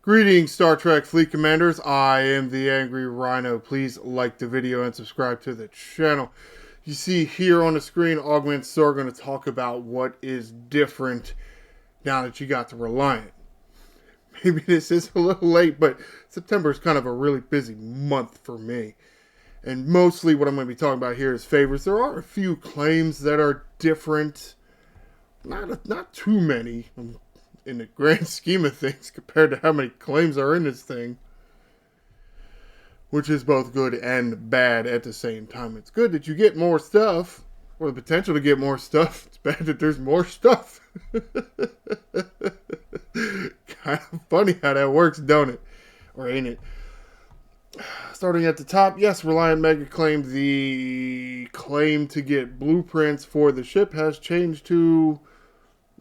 Greetings, Star Trek Fleet Commanders. I am the Angry Rhino. Please like the video and subscribe to the channel. You see here on the screen, Augment, so we're going to talk about what is different now that you got the Reliant. Maybe this is a little late, but September is kind of a really busy month for me. And mostly what I'm going to be talking about here is favors. There are a few claims that are different. Not too many in the grand scheme of things compared to how many claims are in this thing, which is both good and bad at the same time. It's good that you get more stuff, or the potential to get more stuff. It's bad that there's more stuff. Kind of funny how that works, don't it? Or ain't it? Starting at the top, yes, Reliant Mega claimed the claim to get blueprints for the ship has changed to,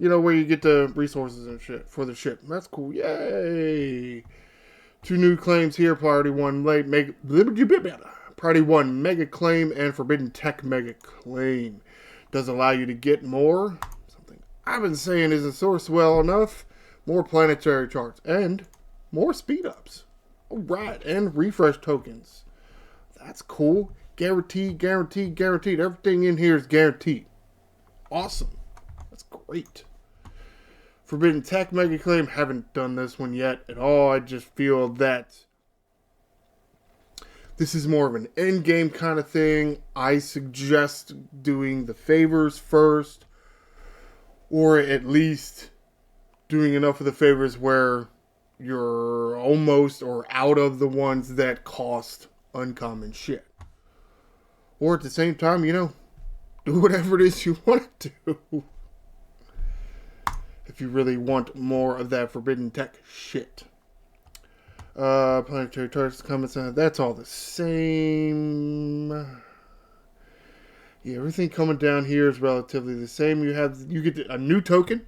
where you get the resources and shit for the ship. That's cool. Yay! Two new claims here. Priority 1 Priority 1 Mega Claim and Forbidden Tech Mega Claim. Does allow you to get more. Something I've been saying isn't sourced well enough. More planetary charts. And more speed ups. Alright. And refresh tokens. That's cool. Guaranteed, guaranteed, guaranteed. Everything in here is guaranteed. Awesome. That's great. Forbidden Tech Mega Claim, haven't done this one yet at all. I just feel that this is more of an end game kind of thing. I suggest doing the favors first, or at least doing enough of the favors where you're almost or out of the ones that cost uncommon shit. Or at the same time, do whatever it is you want to do. If you really want more of that Forbidden Tech shit. Planetary targets, comments, that's all the same. Yeah, everything coming down here is relatively the same. You get a new token.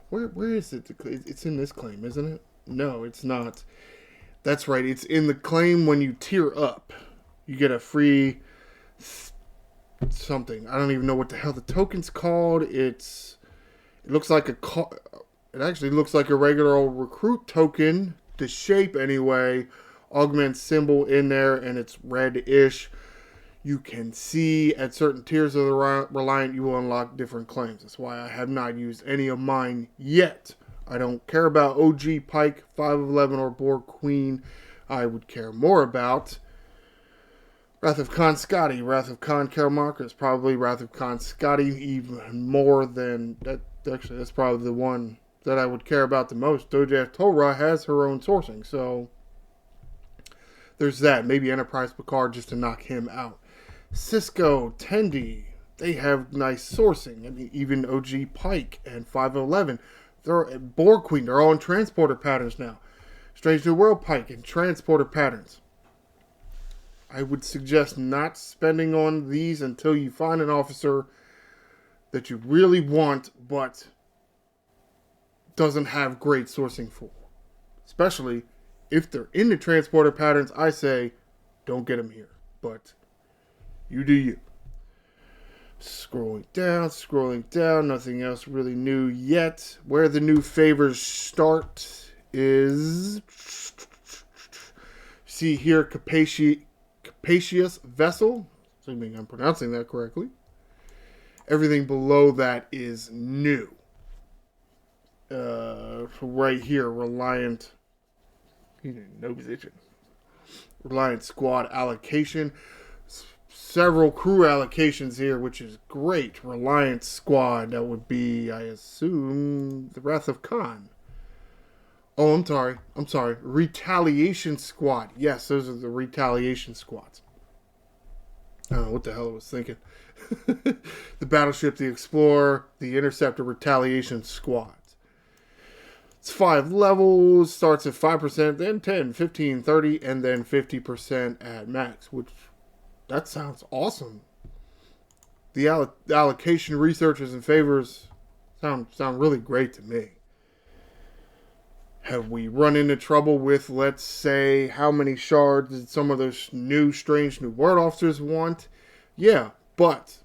Where is it? It's in this claim, isn't it? No, it's not. That's right. It's in the claim when you tier up. You get a free something. I don't even know what the hell the token's called. It looks like it actually looks like a regular old recruit token. The shape anyway. Augment symbol in there, and it's red-ish. You can see at certain tiers of the Reliant you will unlock different claims. That's why I have not used any of mine yet. I don't care about OG Pike, 511, or Borg Queen. I would care more about Wrath of Khan Scotty, Wrath of Khan Karamarcus, probably Wrath of Khan Scotty even more than that. Actually, that's probably the one that I would care about the most. Dojaf Torah has her own sourcing, so there's that. Maybe Enterprise Picard just to knock him out. Cisco, Tendi, they have nice sourcing. I mean, even OG Pike and 511. They're Borg Queen. They're all in transporter patterns now. Strange New World Pike and transporter patterns. I would suggest not spending on these until you find an officer that you really want, but doesn't have great sourcing for. Especially if they're in the transporter patterns, I say, don't get them here. But you do you. Scrolling down, nothing else really new yet. Where the new favors start is, see here, Capacious Vessel, assuming I'm pronouncing that correctly. Everything below that is new. Right here, Reliant, no position. Reliant Squad allocation. Several crew allocations here, which is great. Reliant Squad, that would be, I assume, the Wrath of Khan. Oh, I'm sorry. Retaliation Squad. Yes, those are the Retaliation Squads. I don't know what the hell I was thinking. The Battleship, the Explorer, the Interceptor, Retaliation Squads. It's 5 levels, starts at 5%, then 10, 15, 30, and then 50% at max, which, that sounds awesome. The allocation researchers and favors sound really great to me. Have we run into trouble with, let's say, how many shards did some of those new strange new world officers want? Yeah, but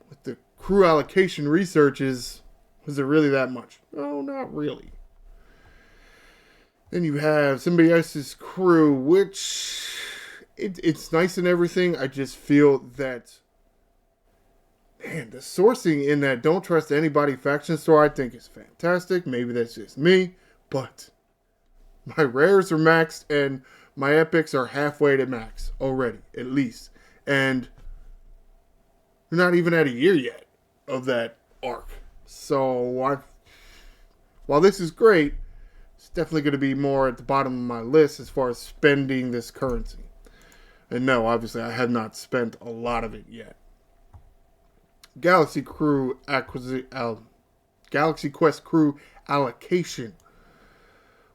with the crew allocation researches, Was it really that much? No, not really. Then you have Symbiosis Crew, which it's nice and everything. I just feel that, man, the sourcing in that Don't Trust Anybody faction store I think is fantastic. Maybe that's just me, but my rares are maxed and my epics are halfway to max already, at least. And we're not even at a year yet of that arc. So while this is great, it's definitely going to be more at the bottom of my list as far as spending this currency. And no, obviously I have not spent a lot of it yet. Galaxy Quest Crew allocation.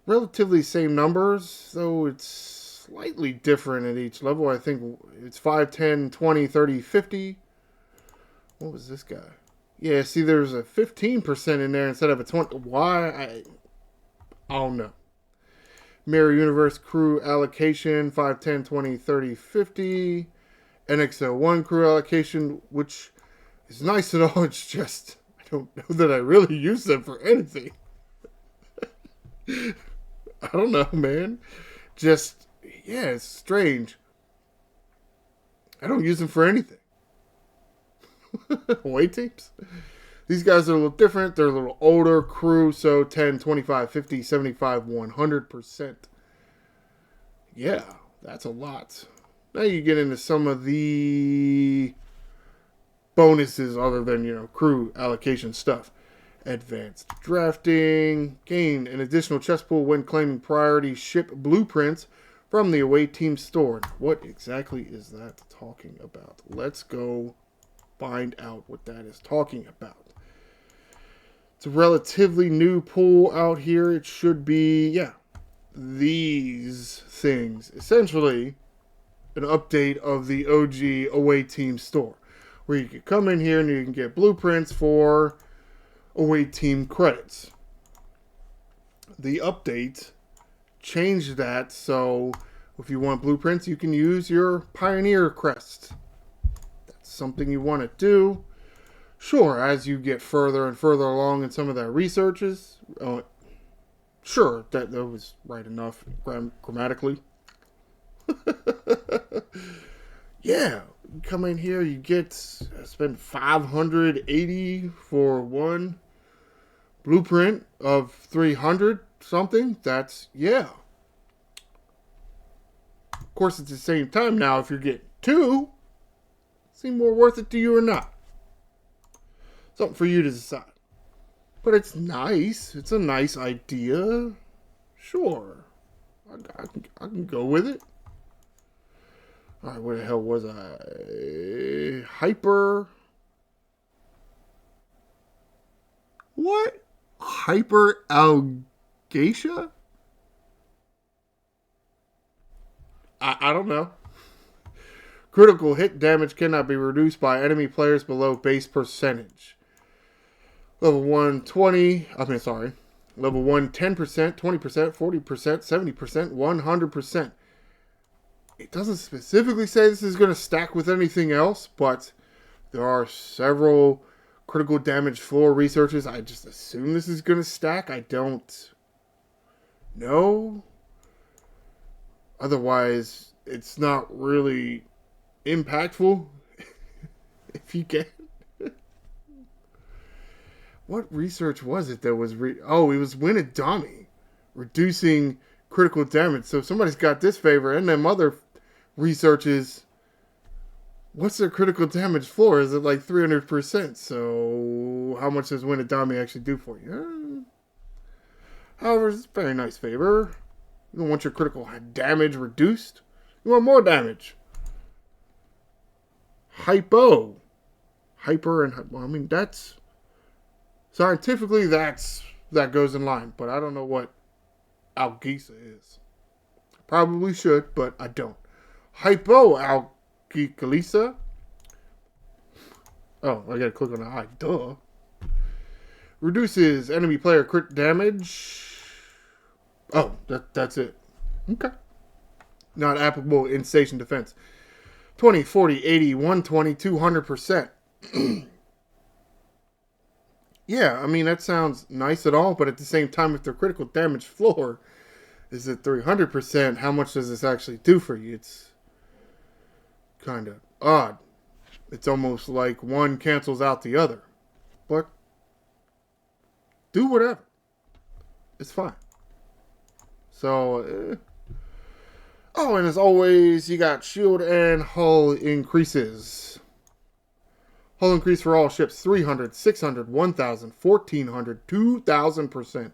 Relatively same numbers, though it's slightly different at each level. I think it's 5, 10, 20, 30, 50. What was this guy? Yeah, see, there's a 15% in there instead of a 20. Why? I don't know. Mirror Universe Crew allocation, 5, 10, 20, 30, 50. NXL1 Crew allocation, which is nice and all. It's just, I don't know that I really use them for anything. I don't know, man. Just, yeah, it's strange. I don't use them for anything. Away teams? These guys are a little different. They're a little older crew, so 10, 25, 50, 75, 100%. Yeah, that's a lot. Now you get into some of the bonuses other than, crew allocation stuff. Advanced drafting. Gain an additional chest pool when claiming priority ship blueprints from the away team store. What exactly is that talking about? Let's go find out what that is talking about. It's a relatively new pool out here. It should be, these things. Essentially, an update of the OG away team store, where you can come in here and you can get blueprints for away team credits. The update changed that, so if you want blueprints, you can use your Pioneer crest. That's something you want to do. Sure, as you get further and further along in some of their researches, sure, that was right enough grammatically. Yeah, you come in here, you spend 580 for one blueprint of 300 something. That's, yeah. Of course, at the same time now, if you're getting two, seem more worth it to you or not. Something for you to decide. But it's nice. It's a nice idea. Sure. I can go with it. Alright, where the hell was I? Hyper. What? Hyper allocation? I don't know. Critical hit damage cannot be reduced by enemy players below base percentage. Level 1, 20. Level 1, 10%, 20%, 40%, 70%, 100%. It doesn't specifically say this is going to stack with anything else, but there are several critical damage floor researches. I just assume this is going to stack. I don't know. Otherwise, it's not really impactful. If you can. What research was it that was... it was Winadami. Reducing critical damage. So if somebody's got this favor and them other researches, what's their critical damage floor? Is it like 300%? So how much does Winadami actually do for you? However, it's a very nice favor. You don't want your critical damage reduced. You want more damage. Hyper and that's... Scientifically, that goes in line, but I don't know what algisa is. Probably should, but I don't. Hypoalgicalisa. Oh, I gotta click on the I. Duh. Reduces enemy player crit damage. Oh, that's it. Okay. Not applicable in station defense. 20, 40, 80, 120, 200%. Yeah, I mean, that sounds nice at all, but at the same time, if their critical damage floor is at 300%, how much does this actually do for you? It's kind of odd. It's almost like one cancels out the other. But do whatever. It's fine. So, oh, and as always, you got shield and hull increases. Hull increase for all ships 300, 600, 1,000, 1,400, 2,000%.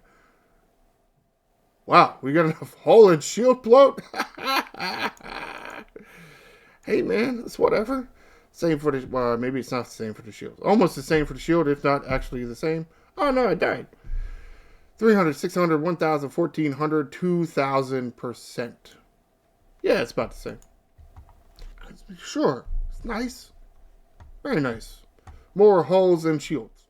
Wow, we got enough hull and shield bloat? Hey man, it's whatever. Same for the, well, maybe it's not the same for the shield. Almost the same for the shield, if not actually the same. Oh no, I died. 300, 600, 1,000, 1,400, 2,000%. Yeah, it's about the same. Sure, it's nice. Very nice. More hulls and shields.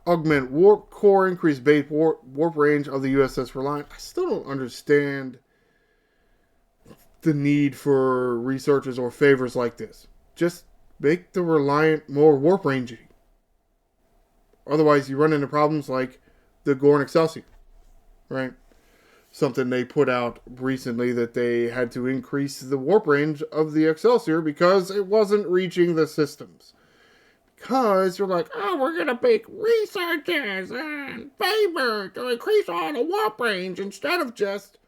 Augment warp core, increase base warp range of the USS Reliant. I still don't understand the need for researches or favors like this. Just make the Reliant more warp rangey. Otherwise, you run into problems like the Gorn Excelsior, right? Something they put out recently that they had to increase the warp range of the Excelsior because it wasn't reaching the systems. Because you're like, oh, we're going to make researches and favor to increase all the warp range instead of just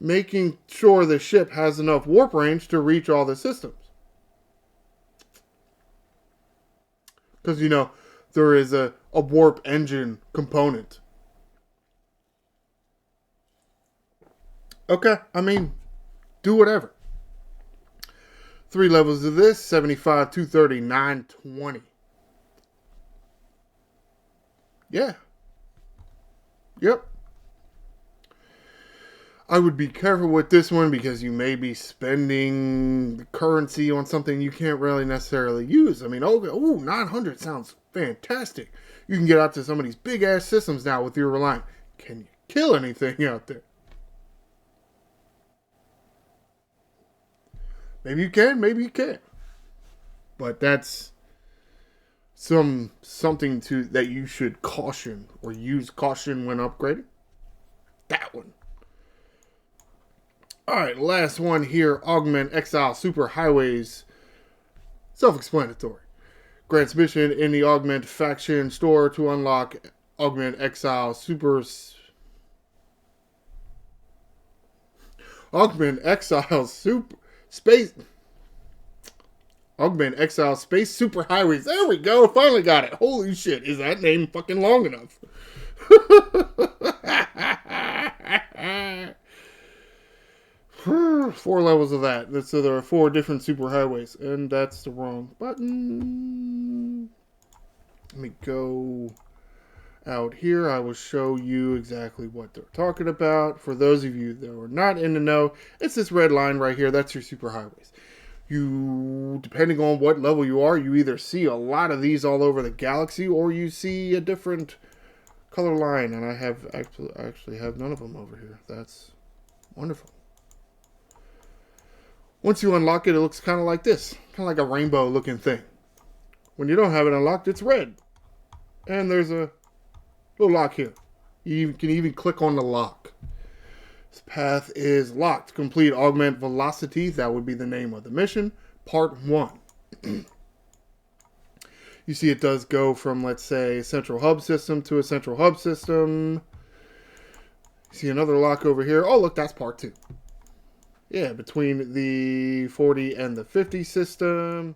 making sure the ship has enough warp range to reach all the systems. Because, you know, there is a warp engine component. Okay, I mean, do whatever. 3 levels of this, 75, 230, 920. Yeah. Yep. I would be careful with this one because you may be spending the currency on something you can't really necessarily use. I mean, 900 sounds fantastic. You can get out to some of these big-ass systems now with your Reliant. Can you kill anything out there? Maybe you can, maybe you can't. But that's something that you should caution or use caution when upgrading. That one. Alright, last one here. Augment, exile, superhighways. Self-explanatory. Grants mission in the Augment faction store to unlock Augment, exile, Augment, exile, Augment, exile, space, superhighways. There we go. Finally got it. Holy shit. Is that name fucking long enough? 4 levels of that. So there are 4 different superhighways. And that's the wrong button. Let me go out here. I will show you exactly what they're talking about. For those of you that are not in the know, it's this red line right here. That's your superhighways. You, depending on what level you are, you either see a lot of these all over the galaxy or you see a different color line. And I actually have none of them over here. That's wonderful. Once you unlock it, it looks kind of like this. Kind of like a rainbow looking thing. When you don't have it unlocked, it's red. And there's a little lock here. You can even click on the lock. This path is locked. Complete Augment Velocity. That would be the name of the mission. Part 1. You see it does go from, let's say, a central hub system to a central hub system. You see another lock over here. Oh, look, that's part 2. Yeah, between the 40 and the 50 system.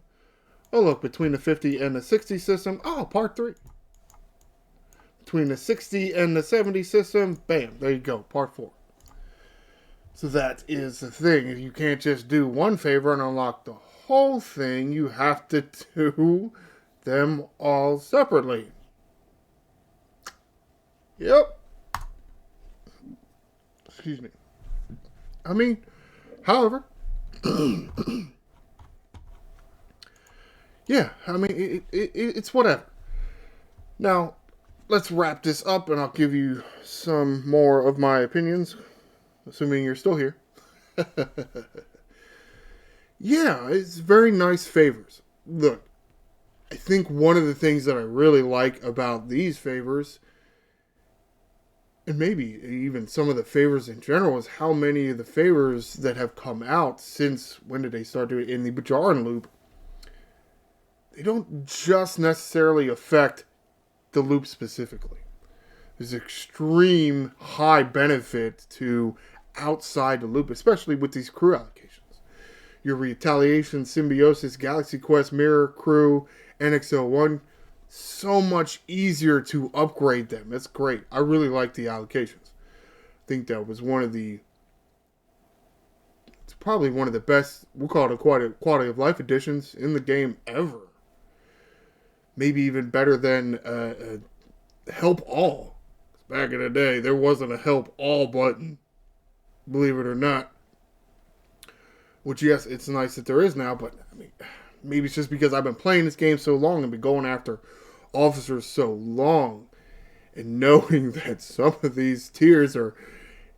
Oh, look, between the 50 and the 60 system. Oh, part 3. Between the 60 and the 70 system. Bam, there you go, part 4. So that is the thing. You can't just do one favor and unlock the whole thing. You have to do them all separately. Yep. Excuse me. I mean, however, yeah, I mean, it's whatever. Now, let's wrap this up and I'll give you some more of my opinions, assuming you're still here. Yeah, it's very nice favors. Look, I think one of the things that I really like about these favors, and maybe even some of the favors in general, is how many of the favors that have come out since, when did they start doing it, in the Bajaran loop, they don't just necessarily affect the loop specifically. There's extreme high benefit to outside the loop, especially with these crew allocations. Your Retaliation, Symbiosis, Galaxy Quest, Mirror, Crew, NX01, so much easier to upgrade them. That's great. I really like the allocations. I think that was it's probably one of the best, we'll call it a quality of life additions in the game ever. Maybe even better than Help All. Back in the day, there wasn't a Help All button, believe it or not. Which, yes, it's nice that there is now, but I mean, maybe it's just because I've been playing this game so long and been going after officers so long, and knowing that some of these tiers are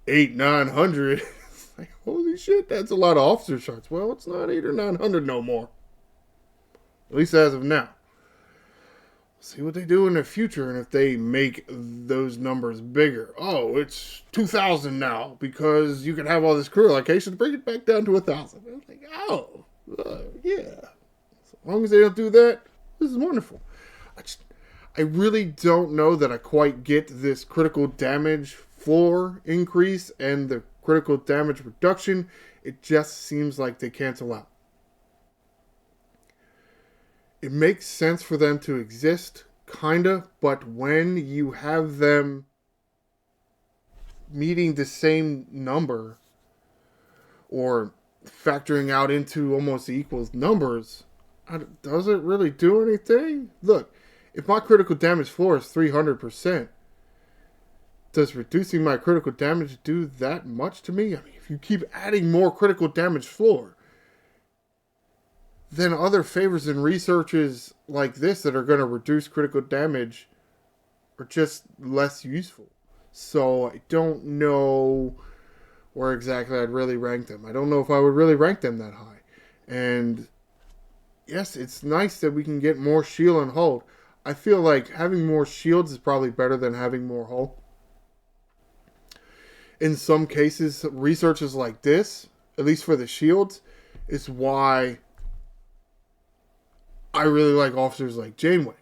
800-900, it's like, holy shit, that's a lot of officer shots. Well, it's not 800 or 900 no more. At least as of now. See what they do in the future, and if they make those numbers bigger. Oh, it's 2,000 now because you can have all this crew allocation. Bring it back down to 1,000. I was like, oh, yeah. As long as they don't do that, this is wonderful. I really don't know that I quite get this critical damage floor increase and the critical damage reduction. It just seems like they cancel out. It makes sense for them to exist, kinda, but when you have them meeting the same number or factoring out into almost equals numbers, does it really do anything? Look, if my critical damage floor is 300%, does reducing my critical damage do that much to me? I mean, if you keep adding more critical damage floor, then other favors and researches like this that are going to reduce critical damage are just less useful. So I don't know where exactly I'd really rank them. I don't know if I would really rank them that high. And yes, it's nice that we can get more shield and hold. I feel like having more shields is probably better than having more hold. In some cases, researches like this, at least for the shields, is why I really like officers like Janeway.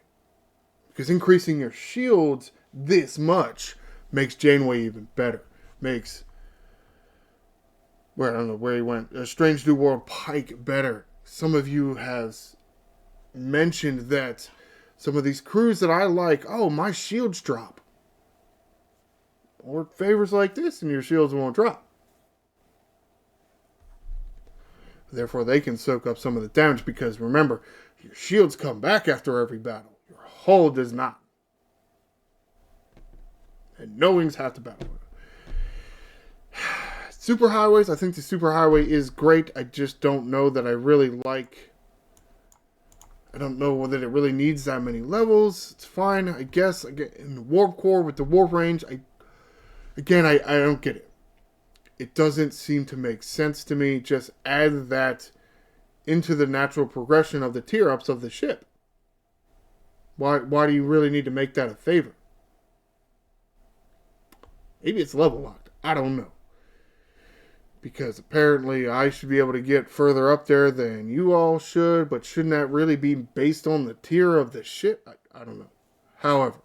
Because increasing your shields this much makes Janeway even better. Makes, I don't know where he went, a Strange New World Pike better. Some of you have mentioned that some of these crews that I like, oh, my shields drop. Or favors like this and your shields won't drop. Therefore, they can soak up some of the damage because, remember, your shields come back after every battle. Your hull does not. And no wings have to battle with it. Superhighways, I think the superhighway is great. I just don't know that I really like. I don't know whether it really needs that many levels. It's fine, I guess. Again, in the warp core with the warp range, I don't get it. It doesn't seem to make sense to me. Just add that into the natural progression of the tier ups of the ship. Why do you really need to make that a favor? Maybe it's level locked. I don't know. Because apparently I should be able to get further up there than you all should, but shouldn't that really be based on the tier of the ship? I don't know. However,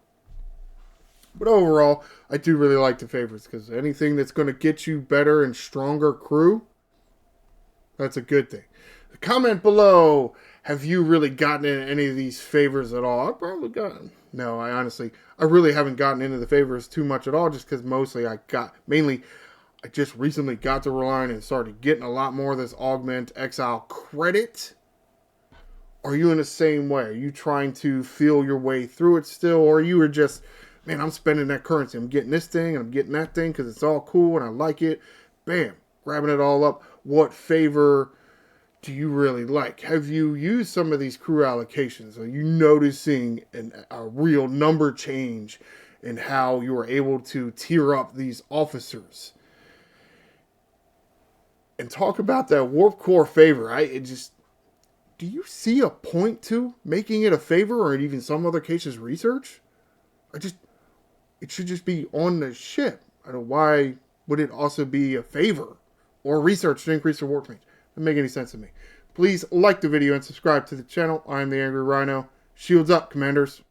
but overall, I do really like the favors because anything that's going to get you better and stronger crew, that's a good thing. Comment below, have you really gotten into any of these favors at all? I've probably gotten. No, I really haven't gotten into the favors too much at all just because I just recently got to Reliant and started getting a lot more of this Augment exile credit. Are you in the same way? Are you trying to feel your way through it still? Or you are just, man, I'm spending that currency. I'm getting this thing and I'm getting that thing because it's all cool and I like it. Bam, grabbing it all up. What favor do you really like? Have you used some of these crew allocations? Are you noticing a real number change in how you are able to tier up these officers? And talk about that warp core favor. Do do you see a point to making it a favor, or in even some other cases research? It should just be on the ship. I don't know, why would it also be a favor or research to increase the warp range? Doesn't make any sense to me. Please like the video and subscribe to the channel. I'm the Angry Rhino. Shields up, Commanders.